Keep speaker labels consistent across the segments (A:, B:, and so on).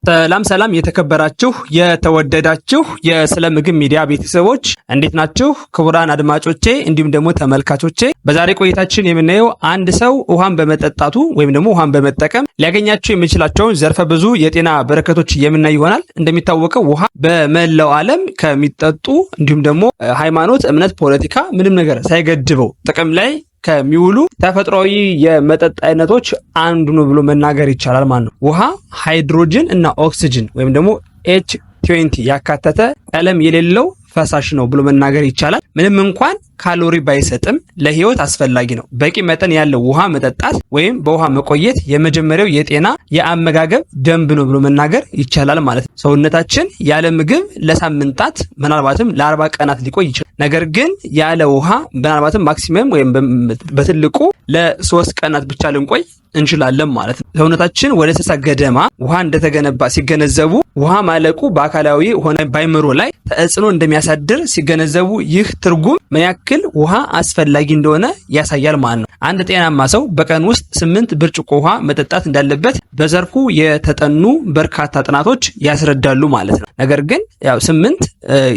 A: ሰላም የተከበራችሁ የተወደዳችሁ የስለ ምግብ ሚዲያ ቤተሰቦች እንዴት ናችሁ? ክቡራን አድማጮቼ እንዲሁም ደግሞ ተመልካቾቼ በዛሬ ቆይታችን የምናየው አንድ ሰው ውሃን በመጠጣቱ ወይም ደግሞ ውሃን በመጠቀም ሊያገኛቸው የሚችላቸውን ዘርፈ ብዙ የጤና በረከቶች የምናይ ይሆናል። እንደሚታወቀው ውሃ በመላው ዓለም ከሚጠጡ እንዲሁም ደግሞ ሃይማኖት፣ እምነት፣ ፖለቲካ ምንም ነገር ሳይገድበው ጥቅም ላይ ከሚውሉ ተፈጥሯዊ የመጠጥ አይነቶች አንዱ ነው ብሎ መናገር ይቻላል ማለት ነው። ውሃ ሃይድሮጅን እና ኦክሲጅን ወይም ደግሞ H20 ያካተተ ቀለም የሌለው ፈሳሽ ነው ብሎ መናገር ይቻላል። ምንም እንኳን ካሎሪ ባይሰጥም ለህይወት አስፈላጊ ነው። በቂ መጠን ያለው ውሃ መጠጣት ወይም በውሃ መቆየት የመጀመሪያው የጤና የአመጋገብ ደንብ ነው ብሎ መናገር ይቻላል ማለት ነው። ሰውነታችን ያለ ምግብ ለሳምንታት ምናልባትም ለ40 ቀናት ሊቆይ ይችላል። ነገር ግን ያለ ውሃ ምናልባትም ማክሲመም ወይም በትልቁ ለ3 ቀናት ብቻ ልንቆይ እንችላለን ማለት ነው። ሰውነታችን ወደ 60 ገደማ ውሃ እንደተገነባ ሲገነዘቡ ውሃ ማለቁ በአካላዊ ሆነ በአይምሮ ላይ ተጽዕኖ እንደሚያሳድር ሲገነዘቡ ይህ ትርጉም ምን ያክል ውሃ አስፈላጊ እንደሆነ ያሳያል ማለት ነው። አንድ ጤናማ ሰው በቀን ውስጥ 8 ብርጭቆ ውሃ መጠጣት እንዳለበት በዘርፉ የተጠኑ በርካታ ጥናቶች ያስረዳሉ ማለት ነው። ነገር ግን ያው 8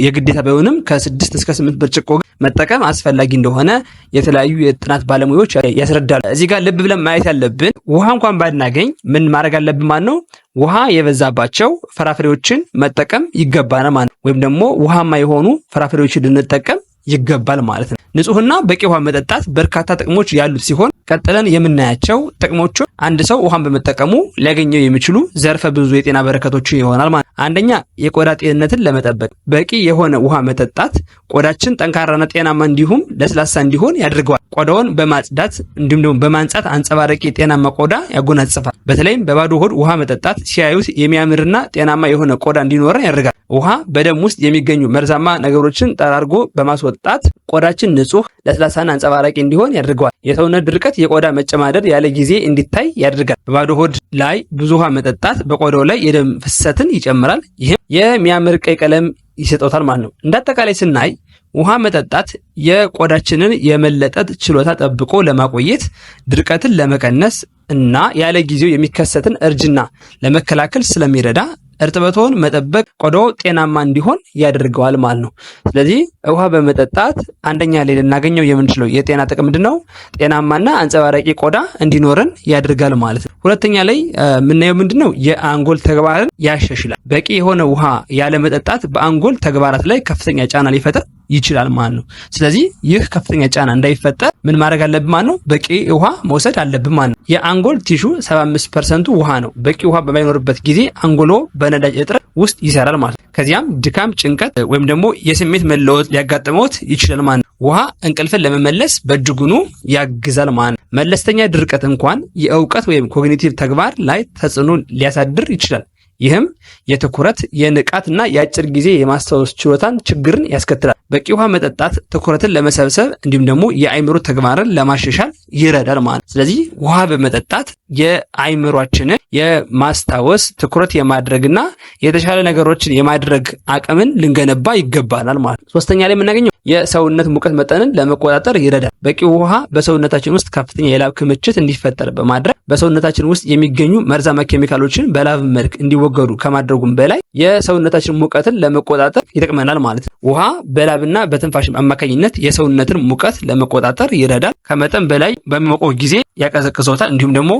A: የግዴታ ቢሆንም ከ6 እስከ 8 ብርጭቆ መጠቀም አስፈላጊ እንደሆነ የተለያዩ የጥናት ባለሙያዎች ያስረዳሉ። እዚህ ጋር ልብ ብለን ማየት ያለብን ውሃ እንኳን ባናገኝ ምን ማድረግ አለብን ማለት ነው? ውሃ የበዛባቸው ፍራፍሬዎችን መጠቀም ይገባናል ማለት ነው። ወይም ደግሞ ውሃማ የሆኑ ፍራፍሬዎችን ልንጠቀም ይገባል ማለት ነው። ንጹህና በቂ ውሃ መጠጣት በርካታ ጥቅሞች ያሉት ሲሆን ቀጥለን የምናያቸው ጥቅሞቹ አንድ ሰው ውሃን በመጠቀሙ ሊያገኘው የሚችሉ ዘርፈ ብዙ የጤና በረከቶች ይሆናል ማለት ነው። አንደኛ የቆዳ ጤንነትን ለመጠበቅ በቂ የሆነ ውሃ መጠጣት ቆዳችን ጠንካራና ጤናማ እንዲሁም ለስላሳ እንዲሆን ያደርገዋል። ቆዳውን በማጽዳት እንዲሁም ደግሞ በማንጻት አንጸባራቂ ጤናማ ቆዳ ያጎናጽፋል። በተለይም በባዶ ሆድ ውሃ መጠጣት ሲያዩት የሚያምርና ጤናማ የሆነ ቆዳ እንዲኖረን ያደርጋል። ውሃ በደም ውስጥ የሚገኙ መርዛማ ነገሮችን ጠራርጎ በማስወጣት ቆዳችን ንጹህ፣ ለስላሳና አንጸባራቂ እንዲሆን ያደርገዋል። የሰውነት ድርቀት፣ የቆዳ መጨማደድ ያለ ጊዜ እንዲታይ ያደርጋል። በባዶ ሆድ ላይ ብዙ ውሃ መጠጣት በቆዳው ላይ የደም ፍሰትን ይጨምራል። ይህም የሚያምር ቀይ ቀለም ይሰጠውታል ማለት ነው። እንዳጠቃላይ ስናይ ውሃ መጠጣት የቆዳችንን የመለጠጥ ችሎታ ጠብቆ ለማቆየት፣ ድርቀትን ለመቀነስ እና ያለ ጊዜው የሚከሰትን እርጅና ለመከላከል ስለሚረዳ እርጥበቱን መጠበቅ ቆዳው ጤናማ እንዲሆን ያደርገዋል ማለት ነው። ስለዚህ ውሃ በመጠጣት አንደኛ ላይ ልናገኘው የምንችለው የጤና ጥቅም ምንድነው? ጤናማና አንጸባራቂ ቆዳ እንዲኖረን ያደርጋል ማለት ነው። ሁለተኛ ላይ የምናየው ምንድነው? የአንጎል ተግባርን ያሻሽላል። በቂ የሆነ ውሃ ያለ መጠጣት በአንጎል ተግባራት ላይ ከፍተኛ ጫና ሊፈጥር ይችላል ማለት ነው። ስለዚህ ይህ ከፍተኛ ጫና እንዳይፈጠር ምን ማድረግ አለብን ማለት ነው? በቂ ውሃ መውሰድ አለብን ማለት ነው። የአንጎል ቲሹ 75% ውሃ ነው። በቂ ውሃ በማይኖርበት ጊዜ አንጎሎ በነዳጅ እጥረት ውስጥ ይሰራል ማለት ነው። ከዚያም ድካም፣ ጭንቀት ወይም ደግሞ የስሜት መለወጥ ሊያጋጥመውት ይችላል ማለት ነው። ውሃ እንቅልፍን ለመመለስ በእጅጉኑ ያግዛል ማለት ነው። መለስተኛ ድርቀት እንኳን የእውቀት ወይም ኮግኒቲቭ ተግባር ላይ ተጽዕኖ ሊያሳድር ይችላል። ይህም የትኩረት የንቃትና የአጭር ጊዜ የማስታወስ ችሎታን ችግርን ያስከትላል። በቂ ውሃ መጠጣት ትኩረትን ለመሰብሰብ እንዲሁም ደግሞ የአይምሮ ተግባርን ለማሻሻል ይረዳል ማለት ነው። ስለዚህ ውሃ በመጠጣት የአይምሯችንን የማስታወስ ትኩረት የማድረግና የተሻለ ነገሮችን የማድረግ አቅምን ልንገነባ ይገባናል ማለት ነው። ሶስተኛ ላይ የምናገኘው የሰውነት ሙቀት መጠንን ለመቆጣጠር ይረዳል። በቂ ውሃ በሰውነታችን ውስጥ ከፍተኛ የላብ ክምችት እንዲፈጠር በማድረግ በሰውነታችን ውስጥ የሚገኙ መርዛማ ኬሚካሎችን በላብ መልክ እንዲወገዱ ከማድረጉም በላይ የሰውነታችን ሙቀትን ለመቆጣጠር ይጠቅመናል ማለት ነው። ውሃ በላብና በትንፋሽ አማካኝነት የሰውነትን ሙቀት ለመቆጣጠር ይረዳል። ከመጠን በላይ በሚሞቀው ጊዜ ያቀዘቅዘውታል። እንዲሁም ደግሞ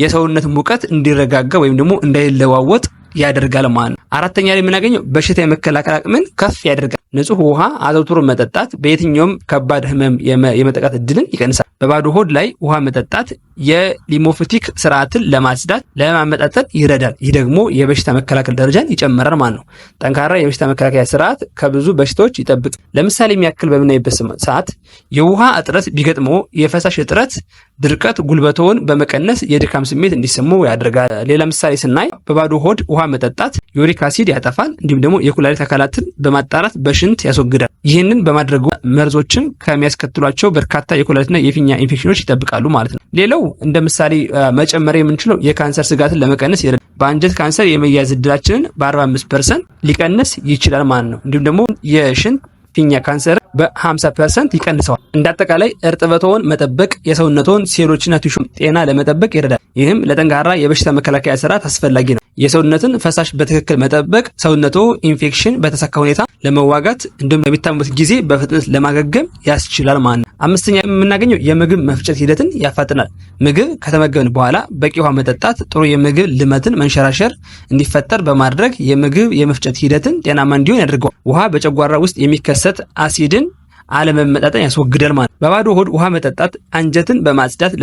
A: የሰውነት ሙቀት እንዲረጋጋ ወይም ደግሞ እንዳይለዋወጥ ያደርጋል ማለት ነው። አራተኛ ላይ የምናገኘው በሽታ የመከላከል አቅምን ከፍ ያደርጋል። ንጹህ ውሃ አዘውትሮ መጠጣት በየትኛውም ከባድ ህመም የመጠቃት እድልን ይቀንሳል። በባዶ ሆድ ላይ ውሃ መጠጣት የሊሞፊቲክ ስርዓትን ለማጽዳት ለማመጣጠን ይረዳል። ይህ ደግሞ የበሽታ መከላከል ደረጃን ይጨምራል ማለት ነው። ጠንካራ የበሽታ መከላከያ ስርዓት ከብዙ በሽታዎች ይጠብቅ። ለምሳሌ የሚያክል በምናይበት ሰዓት የውሃ እጥረት ቢገጥመው የፈሳሽ እጥረት ድርቀት ጉልበቶውን በመቀነስ የድካም ስሜት እንዲሰማው ያደርጋል። ሌላ ምሳሌ ስናይ በባዶ ሆድ ውሃ መጠጣት ዩሪክ አሲድ ያጠፋል። እንዲሁም ደግሞ የኩላሊት አካላትን በማጣራት በሽንት ያስወግዳል። ይህንን በማድረጉ መርዞችን ከሚያስከትሏቸው በርካታ የኩላሊትና የፊኛ ኢንፌክሽኖች ይጠብቃሉ ማለት ነው። ሌላው እንደ ምሳሌ መጨመር የምንችለው የካንሰር ስጋትን ለመቀነስ ይረዳል። በአንጀት ካንሰር የመያዝ እድላችንን በ45% ሊቀንስ ይችላል ማለት ነው። እንዲሁም ደግሞ የሽንት ፊኛ ካንሰር በ50% ይቀንሰዋል። እንዳጠቃላይ እርጥበቶን መጠበቅ የሰውነቶን ሴሎችና ቲሹ ጤና ለመጠበቅ ይረዳል። ይህም ለጠንካራ የበሽታ መከላከያ ስርዓት አስፈላጊ ነው። የሰውነትን ፈሳሽ በትክክል መጠበቅ ሰውነቶ ኢንፌክሽን በተሳካ ሁኔታ ለመዋጋት እንዲሁም በሚታመሙበት ጊዜ በፍጥነት ለማገገም ያስችላል ማለት ነው። አምስተኛ የምናገኘው የምግብ መፍጨት ሂደትን ያፋጥናል። ምግብ ከተመገብን በኋላ በቂ ውሃ መጠጣት ጥሩ የምግብ ልመትን መንሸራሸር እንዲፈጠር በማድረግ የምግብ የመፍጨት ሂደትን ጤናማ እንዲሆን ያደርገዋል። ውሃ በጨጓራ ውስጥ የሚከሰት አሲድን አለመመጣጠን ያስወግዳል ማለት ነው። በባዶ ሆድ ውሃ መጠጣት አንጀትን በማጽዳት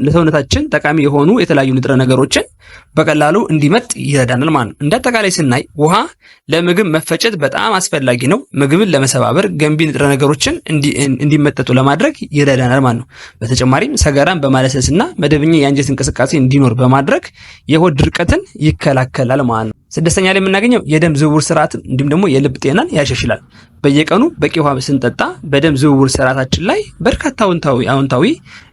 A: ለሰውነታችን ጠቃሚ የሆኑ የተለያዩ ንጥረ ነገሮችን በቀላሉ እንዲመጥ ይረዳናል ማለት ነው። እንዳጠቃላይ ስናይ ውሃ ለምግብ መፈጨት በጣም አስፈላጊ ነው። ምግብን ለመሰባበር ገንቢ ንጥረ ነገሮችን እንዲመጠጡ ለማድረግ ይረዳናል ማለት ነው። በተጨማሪም ሰገራን በማለስለስና መደበኛ የአንጀት እንቅስቃሴ እንዲኖር በማድረግ የሆድ ድርቀትን ይከላከላል ማለት ነው። ስድስተኛ ላይ የምናገኘው የደም ዝውውር ስርዓት እንዲሁም ደግሞ የልብ ጤናን ያሻሽላል። በየቀኑ በቂ ውሃ ስንጠጣ በደም ዝውውር ስርዓታችን ላይ በርካታ አዎንታዊ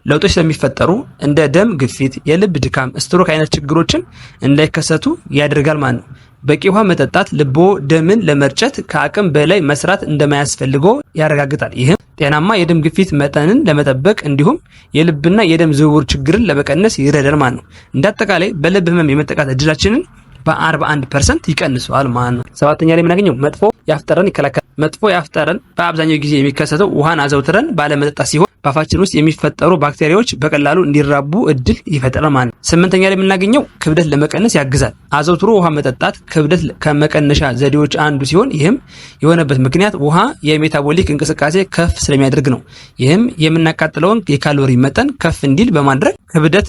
A: ለውጦች ስለሚፈጠሩ እንደ ደም ግፊት፣ የልብ ድካም፣ ስትሮክ አይነት ችግሮችን እንዳይከሰቱ ያደርጋል ማለት ነው። በቂ ውሃ መጠጣት ልቦ ደምን ለመርጨት ከአቅም በላይ መስራት እንደማያስፈልገው ያረጋግጣል። ይህም ጤናማ የደም ግፊት መጠንን ለመጠበቅ እንዲሁም የልብና የደም ዝውውር ችግርን ለመቀነስ ይረዳል ማለት ነው። እንዳጠቃላይ በልብ ህመም የመጠቃት እድላችንን በ41% ይቀንሰዋል ማለት ነው። ሰባተኛ ላይ የምናገኘው መጥፎ የአፍ ጠረን ይከላከላል። መጥፎ የአፍ ጠረን በአብዛኛው ጊዜ የሚከሰተው ውሃን አዘውትረን ባለመጠጣት ሲሆን በአፋችን ውስጥ የሚፈጠሩ ባክቴሪያዎች በቀላሉ እንዲራቡ እድል ይፈጥራል ማለት ነው። ስምንተኛ ላይ የምናገኘው ክብደት ለመቀነስ ያግዛል። አዘውትሮ ውሃ መጠጣት ክብደት ከመቀነሻ ዘዴዎች አንዱ ሲሆን ይህም የሆነበት ምክንያት ውሃ የሜታቦሊክ እንቅስቃሴ ከፍ ስለሚያደርግ ነው። ይህም የምናቃጥለውን የካሎሪ መጠን ከፍ እንዲል በማድረግ ክብደት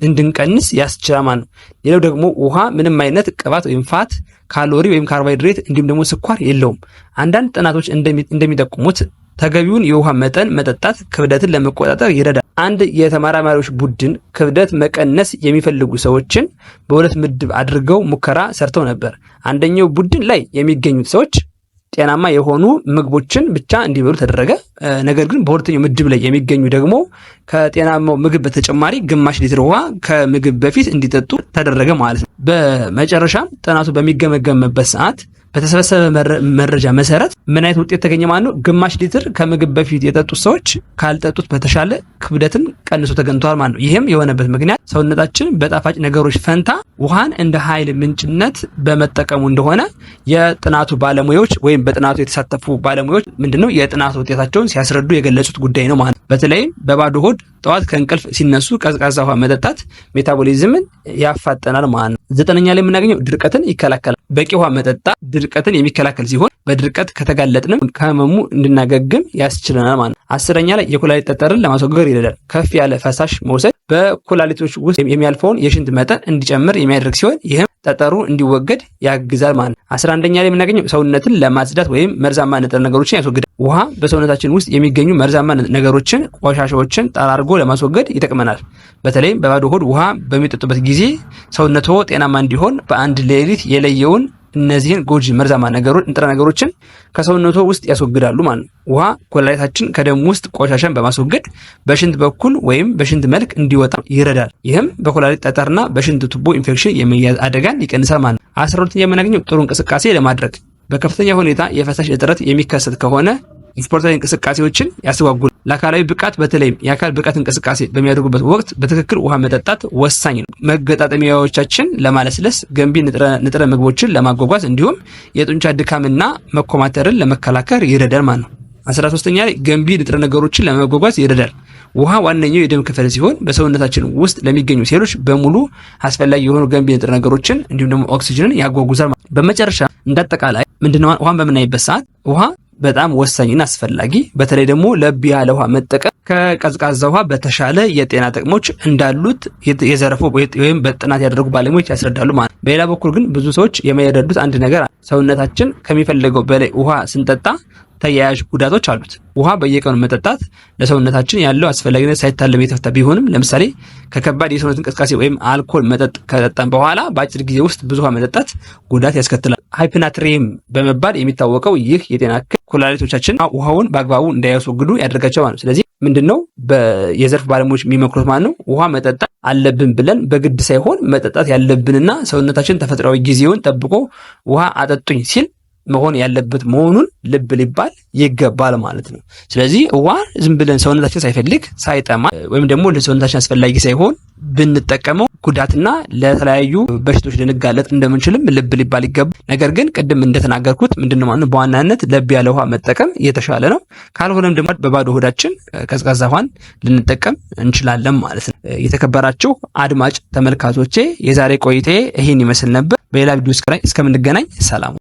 A: እንድንቀንስ ያስችላል ማለት ነው። ሌላው ደግሞ ውሃ ምንም አይነት ቅባት ወይም ፋት፣ ካሎሪ ወይም ካርቦሃይድሬት እንዲሁም ደግሞ ስኳር የለውም። አንዳንድ ጥናቶች እንደሚጠቁሙት ተገቢውን የውሃ መጠን መጠጣት ክብደትን ለመቆጣጠር ይረዳል። አንድ የተመራማሪዎች ቡድን ክብደት መቀነስ የሚፈልጉ ሰዎችን በሁለት ምድብ አድርገው ሙከራ ሰርተው ነበር። አንደኛው ቡድን ላይ የሚገኙት ሰዎች ጤናማ የሆኑ ምግቦችን ብቻ እንዲበሉ ተደረገ። ነገር ግን በሁለተኛው ምድብ ላይ የሚገኙ ደግሞ ከጤናማው ምግብ በተጨማሪ ግማሽ ሊትር ውሃ ከምግብ በፊት እንዲጠጡ ተደረገ ማለት ነው። በመጨረሻም ጥናቱ በሚገመገምበት ሰዓት በተሰበሰበ መረጃ መሰረት ምን አይነት ውጤት ተገኘ ማለት ነው? ግማሽ ሊትር ከምግብ በፊት የጠጡት ሰዎች ካልጠጡት በተሻለ ክብደትን ቀንሶ ተገኝተዋል ማለት ነው። ይህም የሆነበት ምክንያት ሰውነታችን በጣፋጭ ነገሮች ፈንታ ውሃን እንደ ኃይል ምንጭነት በመጠቀሙ እንደሆነ የጥናቱ ባለሙያዎች ወይም በጥናቱ የተሳተፉ ባለሙያዎች ምንድነው የጥናቱ ውጤታቸውን ሲያስረዱ የገለጹት ጉዳይ ነው ማለት ነው። በተለይም በባዶ ሆድ ጠዋት ከእንቅልፍ ሲነሱ ቀዝቃዛ ውሃ መጠጣት ሜታቦሊዝምን ያፋጠናል ማለት ነው። ዘጠነኛ ላይ የምናገኘው ድርቀትን ይከላከላል። በቂ ውሃ መጠጣት ድርቀትን የሚከላከል ሲሆን በድርቀት ከተጋለጥንም ከህመሙ እንድናገግም ያስችለናል ማለት ነው። አስረኛ ላይ የኩላሊት ጠጠርን ለማስወገድ ይረዳል። ከፍ ያለ ፈሳሽ መውሰድ በኩላሊቶች ውስጥ የሚያልፈውን የሽንት መጠን እንዲጨምር የሚያደርግ ሲሆን ይህም ጠጠሩ እንዲወገድ ያግዛል ማለት ነው። 11ኛ ላይ የምናገኘው ሰውነትን ለማጽዳት ወይም መርዛማ ንጥረ ነገሮችን ያስወግዳል። ውሃ በሰውነታችን ውስጥ የሚገኙ መርዛማ ነገሮችን፣ ቆሻሻዎችን ጠራርጎ ለማስወገድ ይጠቅመናል። በተለይም በባዶ ሆድ ውሃ በሚጠጡበት ጊዜ ሰውነቶ ጤናማ እንዲሆን በአንድ ሌሊት የለየውን እነዚህን ጎጂ መርዛማ ንጥረ ነገሮችን ከሰውነቶ ውስጥ ያስወግዳሉ ማለት ነው። ውሃ ኩላሊታችን ከደም ውስጥ ቆሻሻን በማስወገድ በሽንት በኩል ወይም በሽንት መልክ እንዲወጣ ይረዳል። ይህም በኩላሊት ጠጠርና በሽንት ቱቦ ኢንፌክሽን የመያዝ አደጋን ይቀንሳል ማለት ነው። 12ኛ የምናገኘው ጥሩ እንቅስቃሴ ለማድረግ በከፍተኛ ሁኔታ የፈሳሽ እጥረት የሚከሰት ከሆነ ስፖርታዊ እንቅስቃሴዎችን ያስተጓጉላል። ለአካላዊ ብቃት በተለይም የአካል ብቃት እንቅስቃሴ በሚያደርጉበት ወቅት በትክክል ውሃ መጠጣት ወሳኝ ነው። መገጣጠሚያዎቻችን ለማለስለስ፣ ገንቢ ንጥረ ምግቦችን ለማጓጓዝ እንዲሁም የጡንቻ ድካምና መኮማተርን ለመከላከል ይረዳል ማለት ነው። 13ኛ ላይ ገንቢ ንጥረ ነገሮችን ለማጓጓዝ ይረዳል። ውሃ ዋነኛው የደም ክፍል ሲሆን በሰውነታችን ውስጥ ለሚገኙ ሴሎች በሙሉ አስፈላጊ የሆኑ ገንቢ ንጥረ ነገሮችን እንዲሁም ደግሞ ኦክሲጅንን ያጓጉዛል። በመጨረሻ እንዳጠቃላይ ምንድነው ውሃን በምናይበት ሰዓት ውሃ በጣም ወሳኝና አስፈላጊ በተለይ ደግሞ ለብ ያለ ውሃ መጠቀም ከቀዝቃዛ ውሃ በተሻለ የጤና ጥቅሞች እንዳሉት የዘረፉ ወይም በጥናት ያደረጉ ባለሙያዎች ያስረዳሉ ማለት ነው። በሌላ በኩል ግን ብዙ ሰዎች የማይረዱት አንድ ነገር ሰውነታችን ከሚፈልገው በላይ ውሃ ስንጠጣ ተያያዥ ጉዳቶች አሉት። ውሃ በየቀኑ መጠጣት ለሰውነታችን ያለው አስፈላጊነት ሳይታለም የተፈታ ቢሆንም ለምሳሌ ከከባድ የሰውነት እንቅስቃሴ ወይም አልኮል መጠጥ ከጠጣን በኋላ በአጭር ጊዜ ውስጥ ብዙ ውሃ መጠጣት ጉዳት ያስከትላል። ሃይፕናትሪየም በመባል የሚታወቀው ይህ የጤና እክል ኩላሊቶቻችን ውሃውን በአግባቡ እንዳያስወግዱ ያደርጋቸው ማለት ነው። ስለዚህ ምንድነው የዘርፍ ባለሙያዎች የሚመክሩት ማለት ነው ውሃ መጠጣት አለብን ብለን በግድ ሳይሆን መጠጣት ያለብንና ሰውነታችን ተፈጥሯዊ ጊዜውን ጠብቆ ውሃ አጠጡኝ ሲል መሆን ያለበት መሆኑን ልብ ሊባል ይገባል ማለት ነው። ስለዚህ ውሃ ዝም ብለን ሰውነታችን ሳይፈልግ ሳይጠማ ወይም ደግሞ ለሰውነታችን አስፈላጊ ሳይሆን ብንጠቀመው ጉዳትና ለተለያዩ በሽታዎች ልንጋለጥ እንደምንችልም ልብ ሊባል ይገባል። ነገር ግን ቅድም እንደተናገርኩት ምንድነው ማለት ነው በዋናነት ለብ ያለ ውሃ መጠቀም የተሻለ ነው። ካልሆነም ደግሞ በባዶ ሆዳችን ቀዝቃዛ ውሃን ልንጠቀም እንችላለን ማለት ነው። የተከበራችሁ አድማጭ ተመልካቾቼ የዛሬ ቆይታዬ ይሄን ይመስል ነበር። በሌላ ቪዲዮ እስከምንገናኝ ሰላም።